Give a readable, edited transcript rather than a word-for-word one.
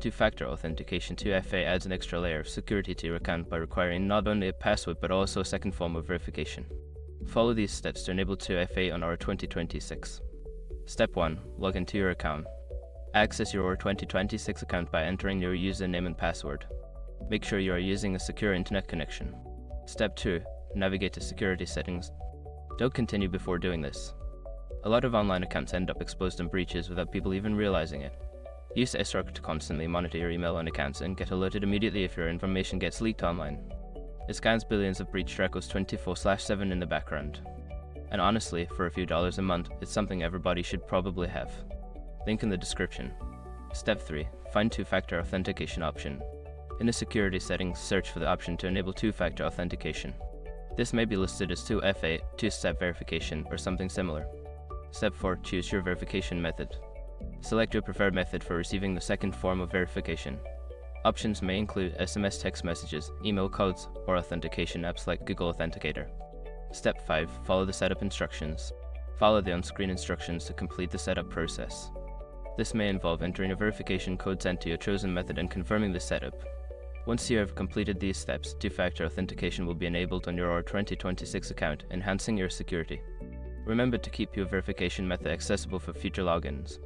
Two-factor authentication 2FA adds an extra layer of security to your account by requiring not only a password but also a second form of verification. Follow these steps to enable 2FA on OR 2026. Step 1. Log into your account. Access your OR 2026 account by entering your username and password. Make sure you are using a secure internet connection. Step 2. Navigate to security settings. Don't continue before doing this. A lot of online accounts end up exposed in breaches without people even realizing it. Use SROC to constantly monitor your email and accounts and get alerted immediately if your information gets leaked online. It scans billions of breach records 24/7 in the background. And honestly, for a few dollars a month, it's something everybody should probably have. Link in the description. Step 3. Find two-factor authentication option. In the security settings, search for the option to enable two-factor authentication. This may be listed as 2FA, two-step verification, or something similar. Step 4. Choose your verification method. Select your preferred method for receiving the second form of verification. Options may include SMS text messages, email codes, or authentication apps like Google Authenticator. Step 5. Follow the setup instructions. Follow the on-screen instructions to complete the setup process. This may involve entering a verification code sent to your chosen method and confirming the setup. Once you have completed these steps, two-factor authentication will be enabled on your OR 2026 account, enhancing your security. Remember to keep your verification method accessible for future logins.